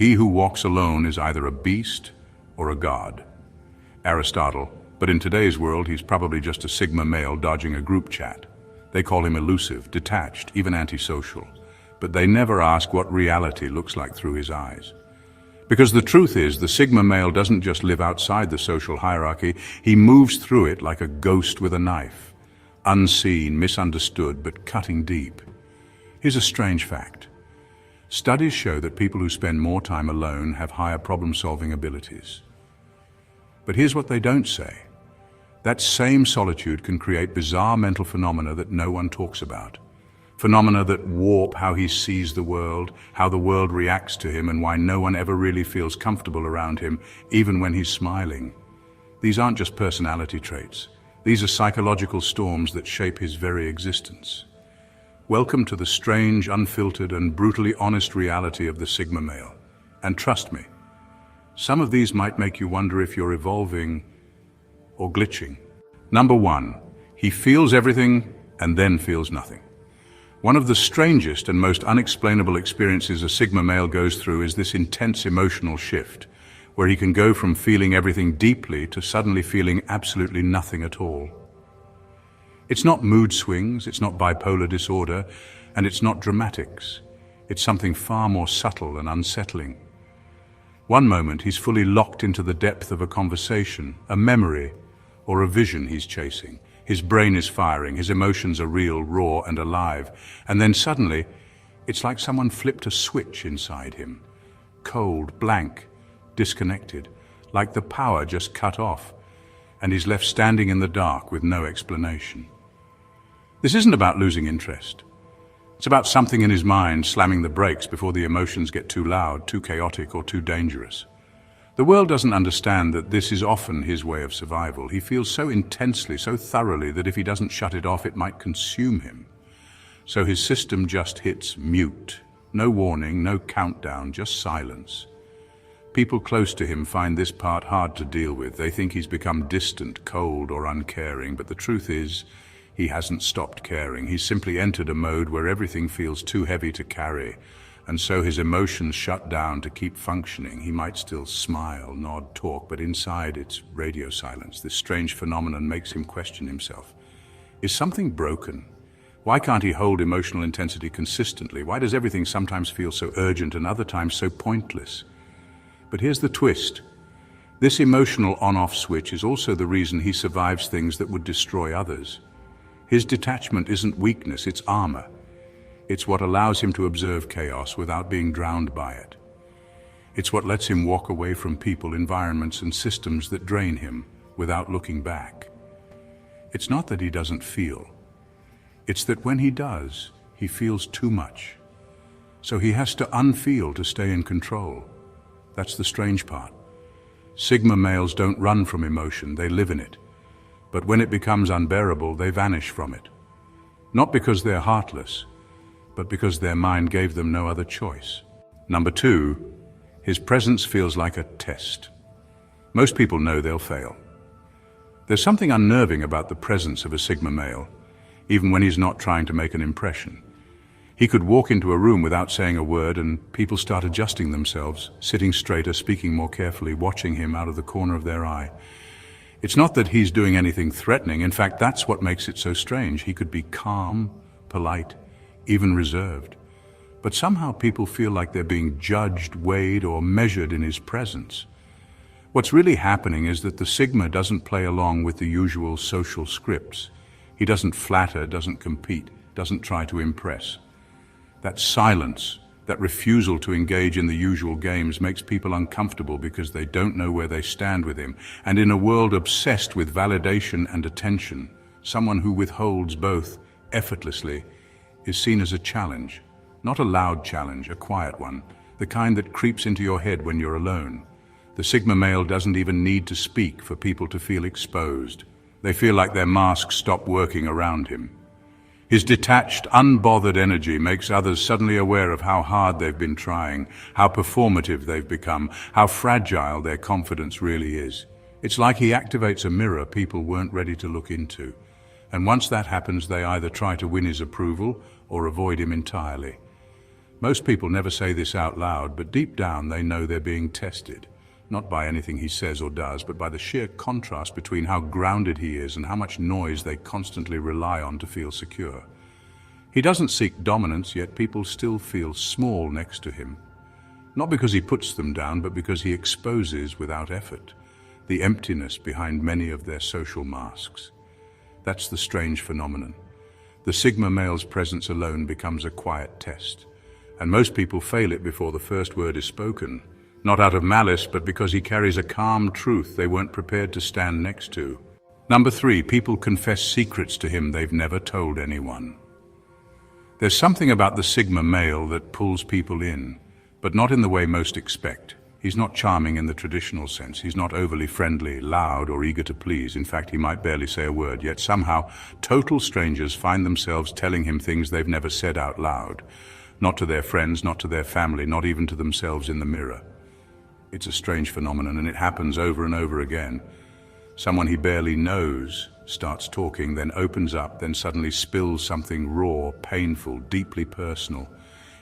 He who walks alone is either a beast or a god. Aristotle, but in today's world he's probably just a Sigma male dodging a group chat. They call him elusive, detached, even antisocial. But they never ask what reality looks like through his eyes. Because the truth is, the Sigma male doesn't just live outside the social hierarchy, he moves through it like a ghost with a knife. Unseen, misunderstood, but cutting deep. Here's a strange fact. Studies show that people who spend more time alone have higher problem-solving abilities. But here's what they don't say. That same solitude can create bizarre mental phenomena that no one talks about. Phenomena that warp how he sees the world, how the world reacts to him, and why no one ever really feels comfortable around him, even when he's smiling. These aren't just personality traits. These are psychological storms that shape his very existence. Welcome to the strange, unfiltered, and brutally honest reality of the Sigma male. And trust me, some of these might make you wonder if you're evolving or glitching. Number 1, he feels everything and then feels nothing. One of the strangest and most unexplainable experiences a Sigma male goes through is this intense emotional shift, where he can go from feeling everything deeply to suddenly feeling absolutely nothing at all. It's not mood swings, it's not bipolar disorder, and it's not dramatics. It's something far more subtle and unsettling. One moment he's fully locked into the depth of a conversation, a memory, or a vision he's chasing. His brain is firing, his emotions are real, raw, and alive. And then suddenly, it's like someone flipped a switch inside him. Cold, blank, disconnected, like the power just cut off, and he's left standing in the dark with no explanation. This isn't about losing interest. It's about something in his mind slamming the brakes before the emotions get too loud, too chaotic, or too dangerous. The world doesn't understand that this is often his way of survival. He feels so intensely, so thoroughly, that if he doesn't shut it off, it might consume him. So his system just hits mute. No warning, no countdown, just silence. People close to him find this part hard to deal with. They think he's become distant, cold, or uncaring, but the truth is, he hasn't stopped caring. He's simply entered a mode where everything feels too heavy to carry, and so his emotions shut down to keep functioning. He might still smile, nod, talk, but inside it's radio silence. This strange phenomenon makes him question himself. Is something broken? Why can't he hold emotional intensity consistently? Why does everything sometimes feel so urgent and other times so pointless? But here's the twist. This emotional on-off switch is also the reason he survives things that would destroy others. His detachment isn't weakness, it's armor. It's what allows him to observe chaos without being drowned by it. It's what lets him walk away from people, environments, and systems that drain him without looking back. It's not that he doesn't feel. It's that when he does, he feels too much. So he has to unfeel to stay in control. That's the strange part. Sigma males don't run from emotion, they live in it. But when it becomes unbearable, they vanish from it. Not because they're heartless, but because their mind gave them no other choice. Number 2, his presence feels like a test. Most people know they'll fail. There's something unnerving about the presence of a Sigma male, even when he's not trying to make an impression. He could walk into a room without saying a word and people start adjusting themselves, sitting straighter, speaking more carefully, watching him out of the corner of their eye. It's not that he's doing anything threatening. In fact, that's what makes it so strange. He could be calm, polite, even reserved. But somehow people feel like they're being judged, weighed, or measured in his presence. What's really happening is that the Sigma doesn't play along with the usual social scripts. He doesn't flatter, doesn't compete, doesn't try to impress. That silence, that refusal to engage in the usual games makes people uncomfortable because they don't know where they stand with him. And in a world obsessed with validation and attention, someone who withholds both effortlessly is seen as a challenge. Not a loud challenge, a quiet one, the kind that creeps into your head when you're alone. The Sigma male doesn't even need to speak for people to feel exposed. They feel like their masks stop working around him. His detached, unbothered energy makes others suddenly aware of how hard they've been trying, how performative they've become, how fragile their confidence really is. It's like he activates a mirror people weren't ready to look into. And once that happens, they either try to win his approval or avoid him entirely. Most people never say this out loud, but deep down they know they're being tested, not by anything he says or does, but by the sheer contrast between how grounded he is and how much noise they constantly rely on to feel secure. He doesn't seek dominance, yet people still feel small next to him. Not because he puts them down, but because he exposes without effort the emptiness behind many of their social masks. That's the strange phenomenon. The Sigma male's presence alone becomes a quiet test, and most people fail it before the first word is spoken, not out of malice, but because he carries a calm truth they weren't prepared to stand next to. Number 3, people confess secrets to him they've never told anyone. There's something about the Sigma male that pulls people in, but not in the way most expect. He's not charming in the traditional sense. He's not overly friendly, loud, or eager to please. In fact, he might barely say a word, yet somehow total strangers find themselves telling him things they've never said out loud. Not to their friends, not to their family, not even to themselves in the mirror. It's a strange phenomenon, and it happens over and over again. Someone he barely knows starts talking, then opens up, then suddenly spills something raw, painful, deeply personal.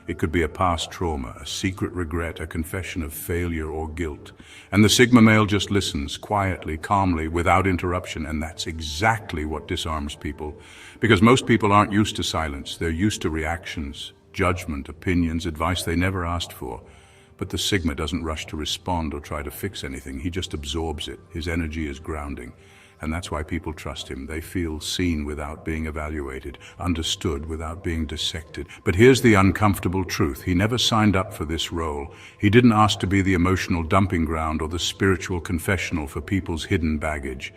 It could be a past trauma, a secret regret, a confession of failure or guilt. And the Sigma male just listens, quietly, calmly, without interruption, and that's exactly what disarms people. Because most people aren't used to silence, they're used to reactions, judgment, opinions, advice they never asked for. But the Sigma doesn't rush to respond or try to fix anything, he just absorbs it. His energy is grounding. And that's why people trust him. They feel seen without being evaluated, understood without being dissected. But here's the uncomfortable truth. He never signed up for this role. He didn't ask to be the emotional dumping ground or the spiritual confessional for people's hidden baggage.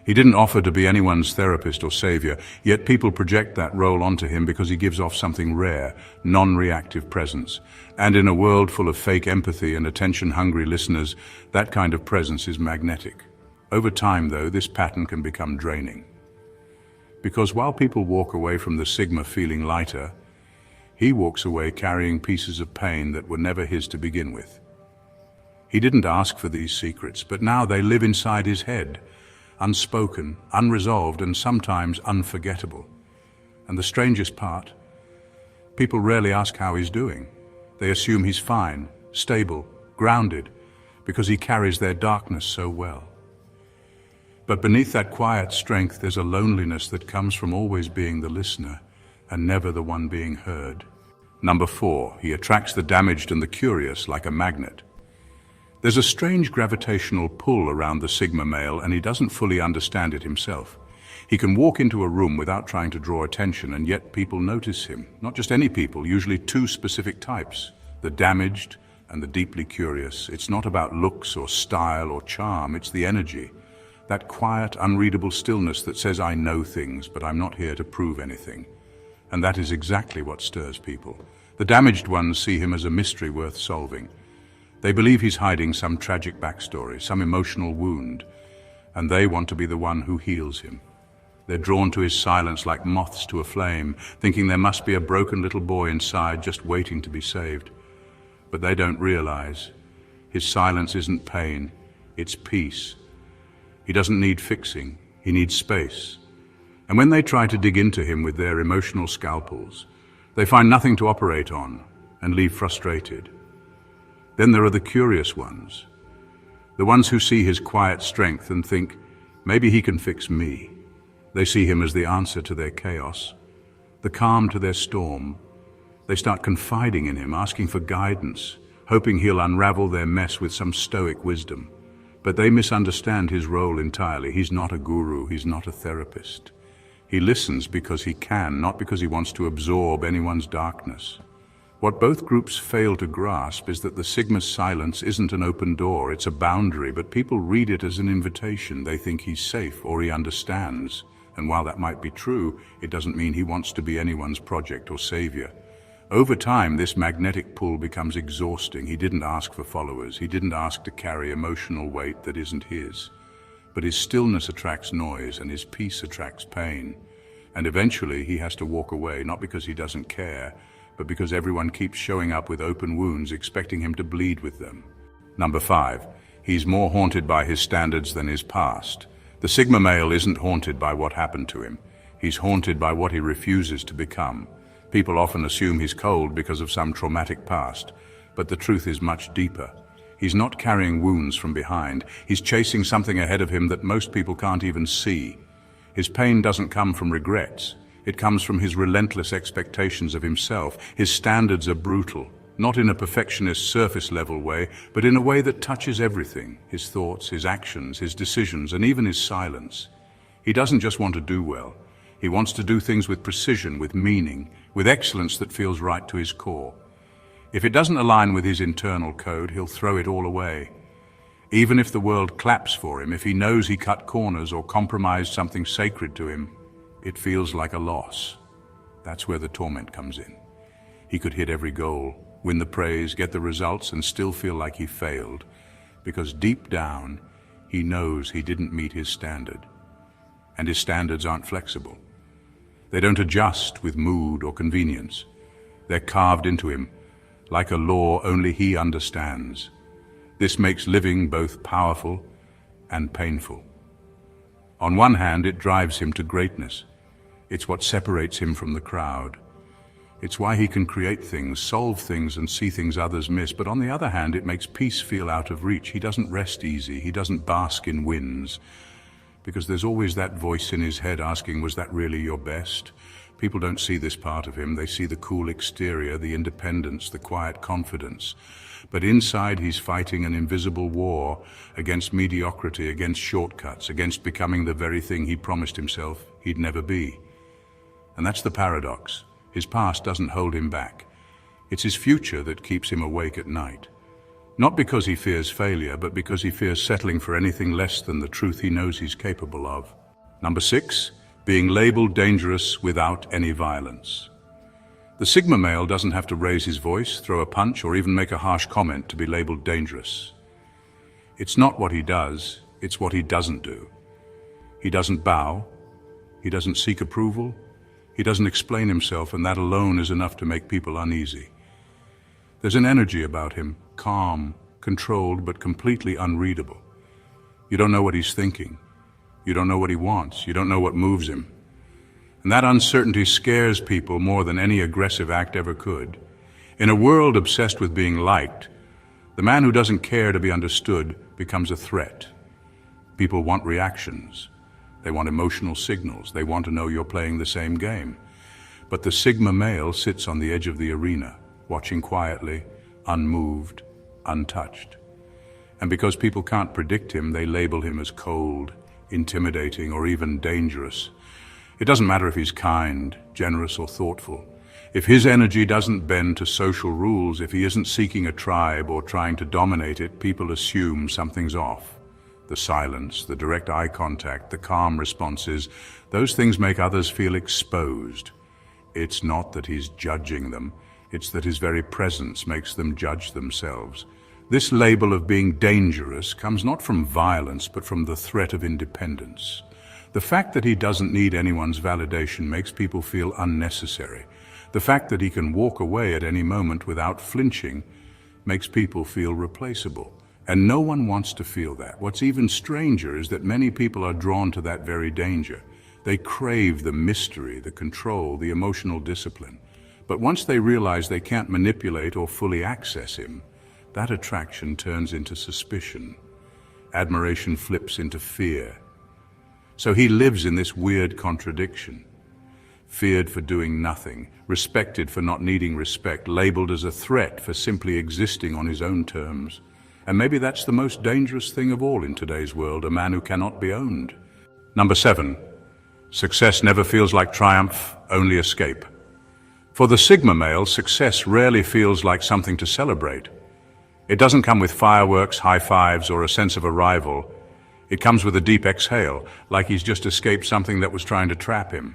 He didn't offer to be anyone's therapist or savior, yet people project that role onto him because he gives off something rare, non-reactive presence. And in a world full of fake empathy and attention-hungry listeners, that kind of presence is magnetic. Over time, though, this pattern can become draining. Because while people walk away from the Sigma feeling lighter, he walks away carrying pieces of pain that were never his to begin with. He didn't ask for these secrets, but now they live inside his head, unspoken, unresolved, and sometimes unforgettable. And the strangest part, people rarely ask how he's doing. They assume he's fine, stable, grounded, because he carries their darkness so well. But beneath that quiet strength, there's a loneliness that comes from always being the listener and never the one being heard. Number 4, he attracts the damaged and the curious like a magnet. There's a strange gravitational pull around the Sigma male, and he doesn't fully understand it himself. He can walk into a room without trying to draw attention, and yet people notice him. Not just any people, usually 2 specific types, the damaged and the deeply curious. It's not about looks or style or charm, it's the energy. That quiet, unreadable stillness that says, I know things, but I'm not here to prove anything. And that is exactly what stirs people. The damaged ones see him as a mystery worth solving. They believe he's hiding some tragic backstory, some emotional wound, and they want to be the one who heals him. They're drawn to his silence like moths to a flame, thinking there must be a broken little boy inside just waiting to be saved. But they don't realize his silence isn't pain, it's peace. He doesn't need fixing, he needs space. And when they try to dig into him with their emotional scalpels, they find nothing to operate on and leave frustrated. Then there are the curious ones, the ones who see his quiet strength and think, maybe he can fix me. They see him as the answer to their chaos, the calm to their storm. They start confiding in him, asking for guidance, hoping he'll unravel their mess with some stoic wisdom. But they misunderstand his role entirely. He's not a guru, he's not a therapist. He listens because he can, not because he wants to absorb anyone's darkness. What both groups fail to grasp is that the Sigma's silence isn't an open door, it's a boundary, but people read it as an invitation. They think he's safe or he understands. And while that might be true, it doesn't mean he wants to be anyone's project or savior. Over time, this magnetic pull becomes exhausting. He didn't ask for followers. He didn't ask to carry emotional weight that isn't his. But his stillness attracts noise, and his peace attracts pain. And eventually, he has to walk away, not because he doesn't care, but because everyone keeps showing up with open wounds, expecting him to bleed with them. Number 5, he's more haunted by his standards than his past. The Sigma male isn't haunted by what happened to him. He's haunted by what he refuses to become. People often assume he's cold because of some traumatic past, but the truth is much deeper. He's not carrying wounds from behind. He's chasing something ahead of him that most people can't even see. His pain doesn't come from regrets. It comes from his relentless expectations of himself. His standards are brutal, not in a perfectionist surface-level way, but in a way that touches everything: his thoughts, his actions, his decisions, and even his silence. He doesn't just want to do well. He wants to do things with precision, with meaning, with excellence that feels right to his core. If it doesn't align with his internal code, he'll throw it all away. Even if the world claps for him, if he knows he cut corners or compromised something sacred to him, it feels like a loss. That's where the torment comes in. He could hit every goal, win the praise, get the results, and still feel like he failed, because deep down, he knows he didn't meet his standard. And his standards aren't flexible. They don't adjust with mood or convenience. They're carved into him, like a law only he understands. This makes living both powerful and painful. On one hand, it drives him to greatness. It's what separates him from the crowd. It's why he can create things, solve things, and see things others miss. But on the other hand, it makes peace feel out of reach. He doesn't rest easy. He doesn't bask in wins. Because there's always that voice in his head asking, was that really your best? People don't see this part of him. They see the cool exterior, the independence, the quiet confidence. But inside, he's fighting an invisible war against mediocrity, against shortcuts, against becoming the very thing he promised himself he'd never be. And that's the paradox. His past doesn't hold him back. It's his future that keeps him awake at night. Not because he fears failure, but because he fears settling for anything less than the truth he knows he's capable of. Number 6, being labeled dangerous without any violence. The Sigma male doesn't have to raise his voice, throw a punch, or even make a harsh comment to be labeled dangerous. It's not what he does, it's what he doesn't do. He doesn't bow, he doesn't seek approval, he doesn't explain himself, and that alone is enough to make people uneasy. There's an energy about him, calm, controlled, but completely unreadable. You don't know what he's thinking. You don't know what he wants. You don't know what moves him. And that uncertainty scares people more than any aggressive act ever could. In a world obsessed with being liked, the man who doesn't care to be understood becomes a threat. People want reactions. They want emotional signals. They want to know you're playing the same game. But the Sigma male sits on the edge of the arena, watching quietly, unmoved, untouched. And because people can't predict him, they label him as cold, intimidating, or even dangerous. It doesn't matter if he's kind, generous, or thoughtful. If his energy doesn't bend to social rules, if he isn't seeking a tribe or trying to dominate it, people assume something's off. The silence, the direct eye contact, the calm responses, those things make others feel exposed. It's not that he's judging them. It's that his very presence makes them judge themselves. This label of being dangerous comes not from violence, but from the threat of independence. The fact that he doesn't need anyone's validation makes people feel unnecessary. The fact that he can walk away at any moment without flinching makes people feel replaceable. And no one wants to feel that. What's even stranger is that many people are drawn to that very danger. They crave the mystery, the control, the emotional discipline. But once they realize they can't manipulate or fully access him, that attraction turns into suspicion. Admiration flips into fear. So he lives in this weird contradiction. Feared for doing nothing, respected for not needing respect, labeled as a threat for simply existing on his own terms. And maybe that's the most dangerous thing of all in today's world, a man who cannot be owned. Number 7, success never feels like triumph, only escape. For the Sigma male, success rarely feels like something to celebrate. It doesn't come with fireworks, high fives, or a sense of arrival. It comes with a deep exhale, like he's just escaped something that was trying to trap him.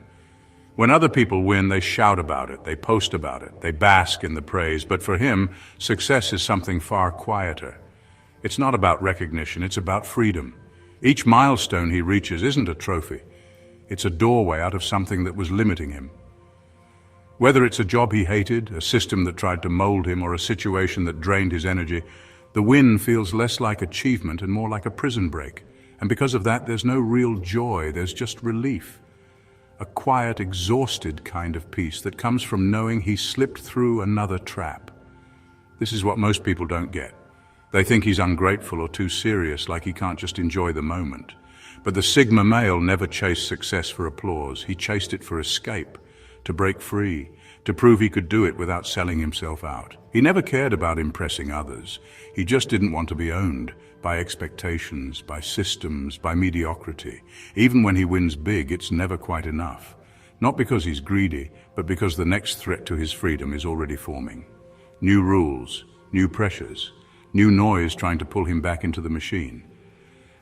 When other people win, they shout about it, they post about it, they bask in the praise. But for him, success is something far quieter. It's not about recognition, it's about freedom. Each milestone he reaches isn't a trophy. It's a doorway out of something that was limiting him. Whether it's a job he hated, a system that tried to mold him, or a situation that drained his energy, the win feels less like achievement and more like a prison break. And because of that, there's no real joy, there's just relief. a quiet, exhausted kind of peace that comes from knowing he slipped through another trap. This is what most people don't get. They think he's ungrateful or too serious, like he can't just enjoy the moment. But the Sigma male never chased success for applause. He chased it for escape, to break free, to prove he could do it without selling himself out. He never cared about impressing others. He just didn't want to be owned by expectations, by systems, by mediocrity. Even when he wins big, it's never quite enough. Not because he's greedy, but because the next threat to his freedom is already forming. New rules, new pressures, new noise trying to pull him back into the machine.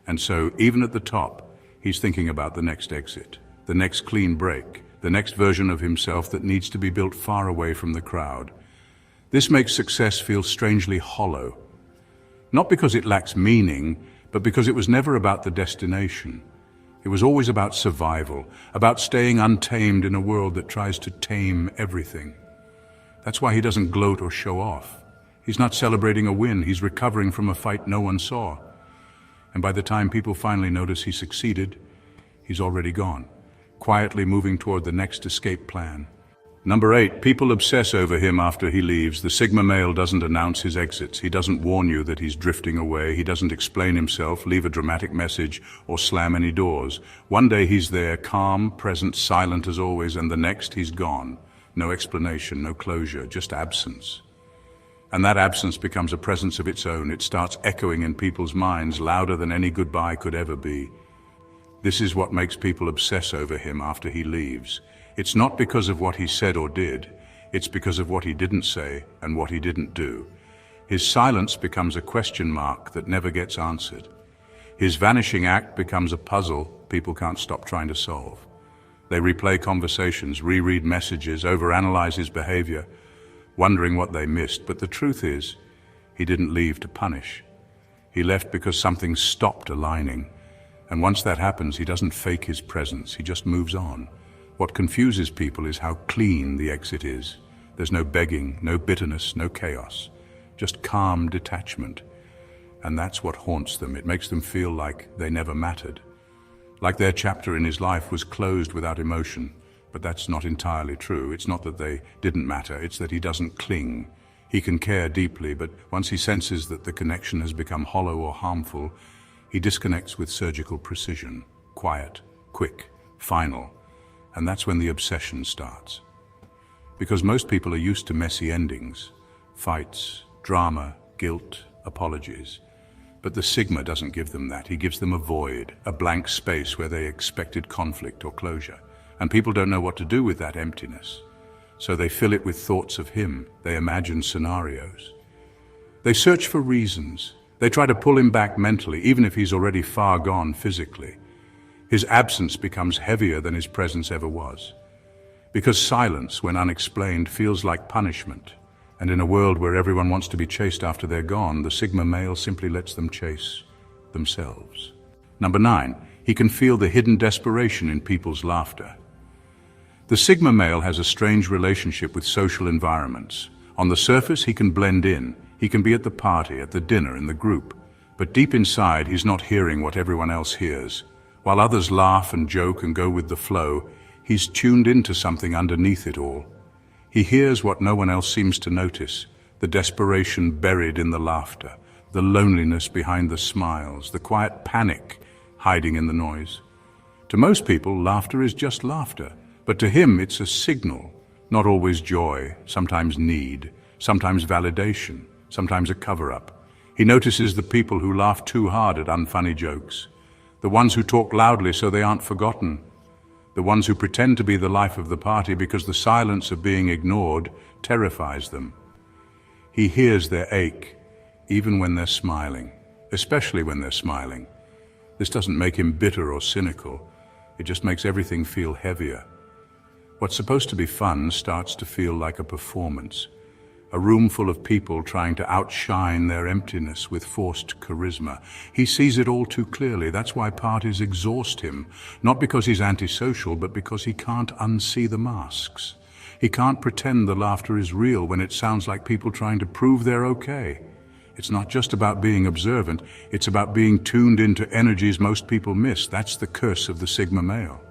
And so, even at the top, he's thinking about the next exit, the next clean break, the next version of himself that needs to be built far away from the crowd. This makes success feel strangely hollow. Not because it lacks meaning, but because it was never about the destination. It was always about survival, about staying untamed in a world that tries to tame everything. That's why he doesn't gloat or show off. He's not celebrating a win, he's recovering from a fight no one saw. And by the time people finally notice he succeeded, he's already gone, quietly moving toward the next escape plan. Number 8, people obsess over him after he leaves. The Sigma male doesn't announce his exits. He doesn't warn you that he's drifting away. He doesn't explain himself, leave a dramatic message, or slam any doors. One day he's there, calm, present, silent as always, and the next he's gone. No explanation, no closure, just absence. And that absence becomes a presence of its own. It starts echoing in people's minds, louder than any goodbye could ever be. This is what makes people obsess over him after he leaves. It's not because of what he said or did, it's because of what he didn't say and what he didn't do. His silence becomes a question mark that never gets answered. His vanishing act becomes a puzzle people can't stop trying to solve. They replay conversations, reread messages, overanalyze his behavior, wondering what they missed. But the truth is, he didn't leave to punish. He left because something stopped aligning. And once that happens, he doesn't fake his presence, he just moves on. What confuses people is how clean the exit is. There's no begging, no bitterness, no chaos, just calm detachment. And that's what haunts them. It makes them feel like they never mattered, like their chapter in his life was closed without emotion. But that's not entirely true. It's not that they didn't matter, it's that he doesn't cling. He can care deeply, but once he senses that the connection has become hollow or harmful, he disconnects with surgical precision, quiet, quick, final. And that's when the obsession starts. Because most people are used to messy endings, fights, drama, guilt, apologies. But the Sigma doesn't give them that. He gives them a void, a blank space where they expected conflict or closure. And people don't know what to do with that emptiness. So they fill it with thoughts of him. They imagine scenarios. They search for reasons. They try to pull him back mentally, even if he's already far gone physically. His absence becomes heavier than his presence ever was. Because silence, when unexplained, feels like punishment. And in a world where everyone wants to be chased after they're gone, the Sigma male simply lets them chase themselves. Number 9, he can feel the hidden desperation in people's laughter. The Sigma male has a strange relationship with social environments. On the surface, he can blend in. He can be at the party, at the dinner, in the group. But deep inside, he's not hearing what everyone else hears. While others laugh and joke and go with the flow, he's tuned into something underneath it all. He hears what no one else seems to notice, the desperation buried in the laughter, the loneliness behind the smiles, the quiet panic hiding in the noise. To most people, laughter is just laughter, but to him it's a signal, not always joy, sometimes need, sometimes validation, sometimes a cover-up. He notices the people who laugh too hard at unfunny jokes, the ones who talk loudly so they aren't forgotten, the ones who pretend to be the life of the party because the silence of being ignored terrifies them. He hears their ache, even when they're smiling, especially when they're smiling. This doesn't make him bitter or cynical, it just makes everything feel heavier. What's supposed to be fun starts to feel like a performance. A room full of people trying to outshine their emptiness with forced charisma. He sees it all too clearly. That's why parties exhaust him. Not because he's antisocial, but because he can't unsee the masks. He can't pretend the laughter is real when it sounds like people trying to prove they're okay. It's not just about being observant, it's about being tuned into energies most people miss. That's the curse of the Sigma male.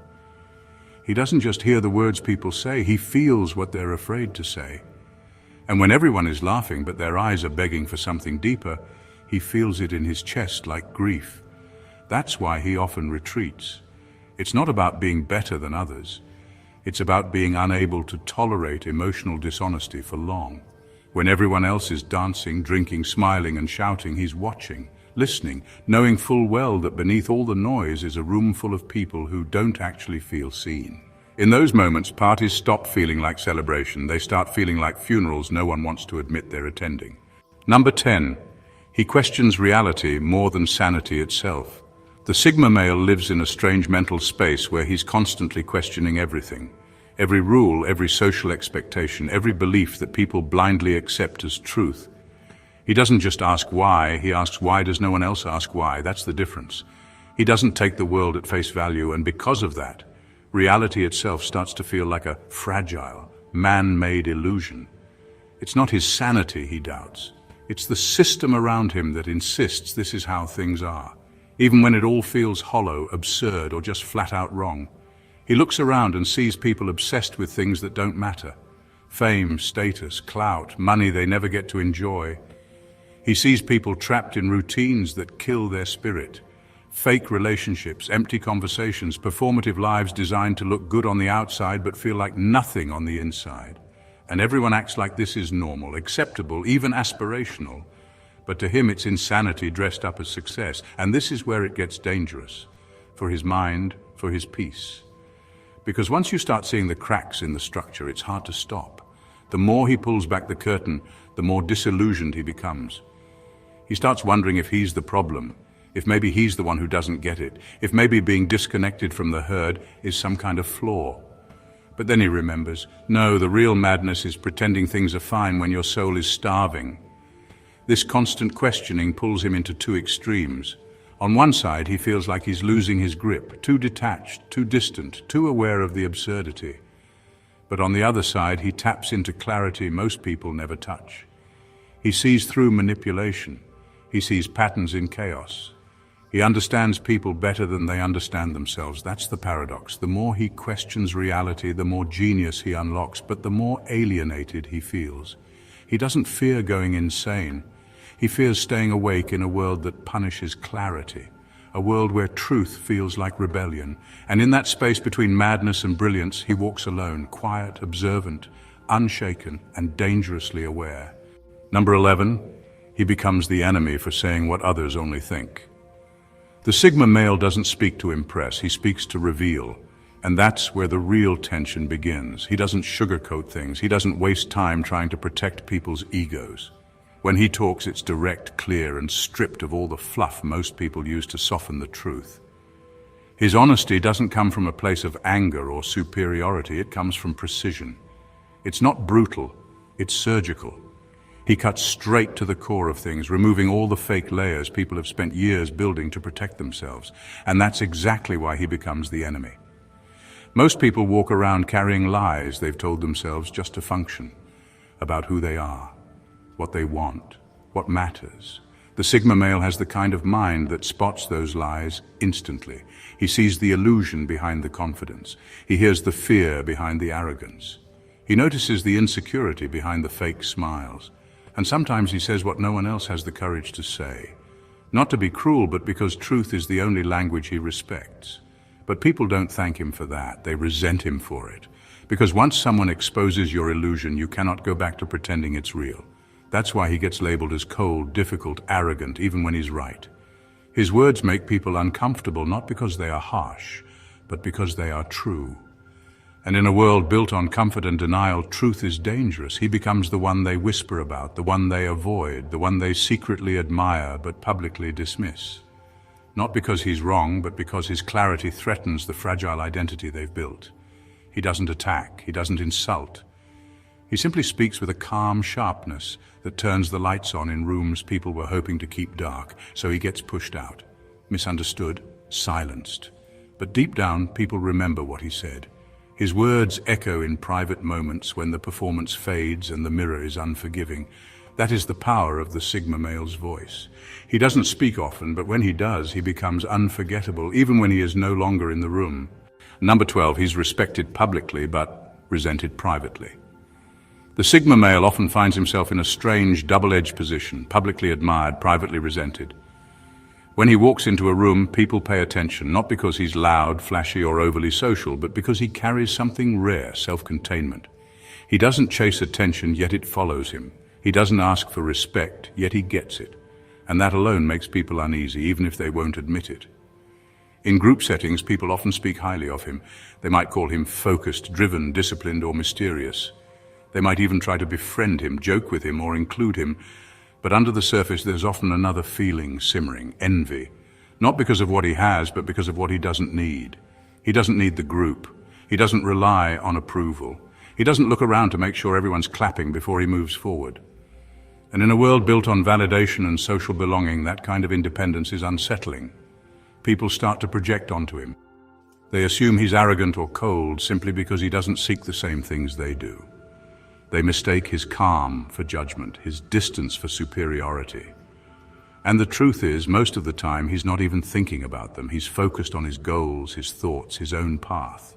He doesn't just hear the words people say, he feels what they're afraid to say. And when everyone is laughing but their eyes are begging for something deeper, he feels it in his chest like grief. That's why he often retreats. It's not about being better than others. It's about being unable to tolerate emotional dishonesty for long. When everyone else is dancing, drinking, smiling and shouting, he's watching, listening, knowing full well that beneath all the noise is a room full of people who don't actually feel seen. In those moments, parties stop feeling like celebration. They start feeling like funerals no one wants to admit they're attending. Number 10. He questions reality more than sanity itself. The Sigma male lives in a strange mental space where he's constantly questioning everything. Every rule, every social expectation, every belief that people blindly accept as truth. He doesn't just ask why, he asks why does no one else ask why? That's the difference. He doesn't take the world at face value, and because of that, reality itself starts to feel like a fragile, man-made illusion. It's not his sanity he doubts. It's the system around him that insists this is how things are, even when it all feels hollow, absurd, or just flat out wrong. He looks around and sees people obsessed with things that don't matter. Fame, status, clout, money they never get to enjoy. He sees people trapped in routines that kill their spirit. Fake relationships, empty conversations, performative lives designed to look good on the outside but feel like nothing on the inside. And everyone acts like this is normal, acceptable, even aspirational. But to him it's insanity dressed up as success. And this is where it gets dangerous. For his mind, for his peace. Because once you start seeing the cracks in the structure, it's hard to stop. The more he pulls back the curtain, the more disillusioned he becomes. He starts wondering if he's the problem, if maybe he's the one who doesn't get it, if maybe being disconnected from the herd is some kind of flaw. But then he remembers, no, the real madness is pretending things are fine when your soul is starving. This constant questioning pulls him into two extremes. On one side, he feels like he's losing his grip, too detached, too distant, too aware of the absurdity. But on the other side, he taps into clarity most people never touch. He sees through manipulation. He sees patterns in chaos. He understands people better than they understand themselves. That's the paradox. The more he questions reality, the more genius he unlocks, but the more alienated he feels. He doesn't fear going insane. He fears staying awake in a world that punishes clarity, a world where truth feels like rebellion. And in that space between madness and brilliance, he walks alone, quiet, observant, unshaken, and dangerously aware. Number 11. He becomes the enemy for saying what others only think. The Sigma male doesn't speak to impress, he speaks to reveal. And that's where the real tension begins. He doesn't sugarcoat things, he doesn't waste time trying to protect people's egos. When he talks, it's direct, clear, and stripped of all the fluff most people use to soften the truth. His honesty doesn't come from a place of anger or superiority, it comes from precision. It's not brutal, it's surgical. He cuts straight to the core of things, removing all the fake layers people have spent years building to protect themselves. And that's exactly why he becomes the enemy. Most people walk around carrying lies they've told themselves just to function, about who they are, what they want, what matters. The Sigma male has the kind of mind that spots those lies instantly. He sees the illusion behind the confidence. He hears the fear behind the arrogance. He notices the insecurity behind the fake smiles. And sometimes he says what no one else has the courage to say. Not to be cruel, but because truth is the only language he respects. But people don't thank him for that. They resent him for it. Because once someone exposes your illusion, you cannot go back to pretending it's real. That's why he gets labeled as cold, difficult, arrogant, even when he's right. His words make people uncomfortable, not because they are harsh, but because they are true. And in a world built on comfort and denial, truth is dangerous. He becomes the one they whisper about, the one they avoid, the one they secretly admire but publicly dismiss. Not because he's wrong, but because his clarity threatens the fragile identity they've built. He doesn't attack, he doesn't insult. He simply speaks with a calm sharpness that turns the lights on in rooms people were hoping to keep dark, so he gets pushed out, misunderstood, silenced. But deep down, people remember what he said. His words echo in private moments when the performance fades and the mirror is unforgiving. That is the power of the Sigma male's voice. He doesn't speak often, but when he does, he becomes unforgettable, even when he is no longer in the room. Number 12, he's respected publicly but resented privately. The Sigma male often finds himself in a strange, double-edged position, publicly admired, privately resented. When he walks into a room, people pay attention, not because he's loud, flashy, or overly social, but because he carries something rare, self-containment. He doesn't chase attention, yet it follows him. He doesn't ask for respect, yet he gets it. And that alone makes people uneasy, even if they won't admit it. In group settings, people often speak highly of him. They might call him focused, driven, disciplined, or mysterious. They might even try to befriend him, joke with him, or include him. But under the surface, there's often another feeling simmering, envy. Not because of what he has, but because of what he doesn't need. He doesn't need the group. He doesn't rely on approval. He doesn't look around to make sure everyone's clapping before he moves forward. And in a world built on validation and social belonging, that kind of independence is unsettling. People start to project onto him. They assume he's arrogant or cold simply because he doesn't seek the same things they do. They mistake his calm for judgment, his distance for superiority. And the truth is, most of the time, he's not even thinking about them. He's focused on his goals, his thoughts, his own path.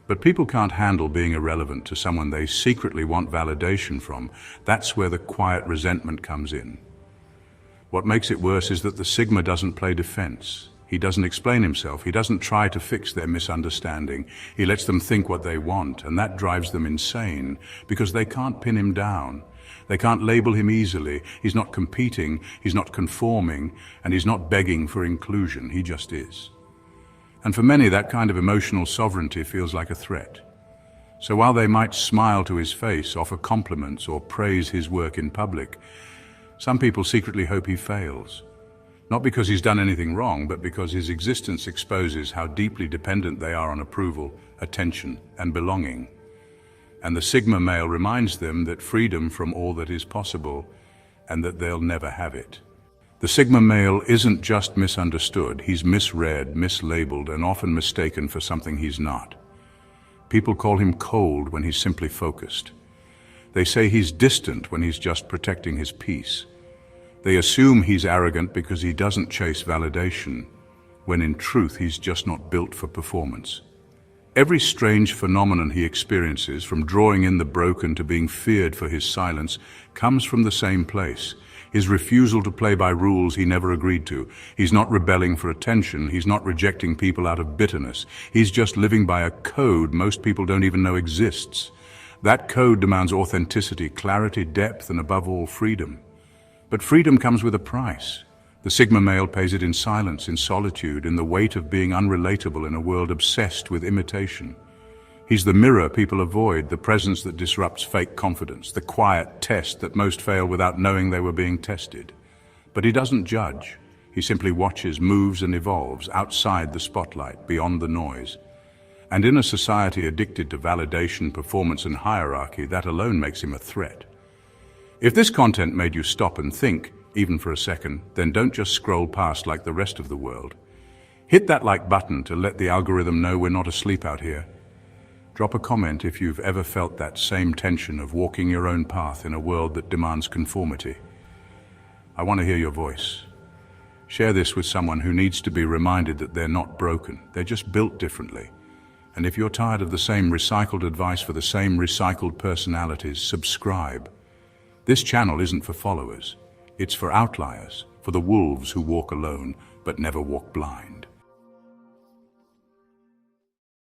But people can't handle being irrelevant to someone they secretly want validation from. That's where the quiet resentment comes in. What makes it worse is that the Sigma doesn't play defense. He doesn't explain himself. He doesn't try to fix their misunderstanding. He lets them think what they want, and that drives them insane because they can't pin him down. They can't label him easily. He's not competing, he's not conforming, and he's not begging for inclusion. He just is. And for many, that kind of emotional sovereignty feels like a threat. So while they might smile to his face, offer compliments, or praise his work in public, some people secretly hope he fails. Not because he's done anything wrong, but because his existence exposes how deeply dependent they are on approval, attention, and belonging. And the Sigma male reminds them that freedom from all that is possible, and that they'll never have it. The Sigma male isn't just misunderstood, he's misread, mislabeled, and often mistaken for something he's not. People call him cold when he's simply focused. They say he's distant when he's just protecting his peace. They assume he's arrogant because he doesn't chase validation, when in truth he's just not built for performance. Every strange phenomenon he experiences, from drawing in the broken to being feared for his silence, comes from the same place. His refusal to play by rules he never agreed to. He's not rebelling for attention. He's not rejecting people out of bitterness. He's just living by a code most people don't even know exists. That code demands authenticity, clarity, depth, and above all, freedom. But freedom comes with a price. The Sigma male pays it in silence, in solitude, in the weight of being unrelatable in a world obsessed with imitation. He's the mirror people avoid, the presence that disrupts fake confidence, the quiet test that most fail without knowing they were being tested. But he doesn't judge. He simply watches, moves, and evolves outside the spotlight, beyond the noise. And in a society addicted to validation, performance, and hierarchy, that alone makes him a threat. If this content made you stop and think, even for a second, then don't just scroll past like the rest of the world. Hit that like button to let the algorithm know we're not asleep out here. Drop a comment if you've ever felt that same tension of walking your own path in a world that demands conformity. I want to hear your voice. Share this with someone who needs to be reminded that they're not broken, they're just built differently. And if you're tired of the same recycled advice for the same recycled personalities, subscribe. This channel isn't for followers. It's for outliers, for the wolves who walk alone but never walk blind.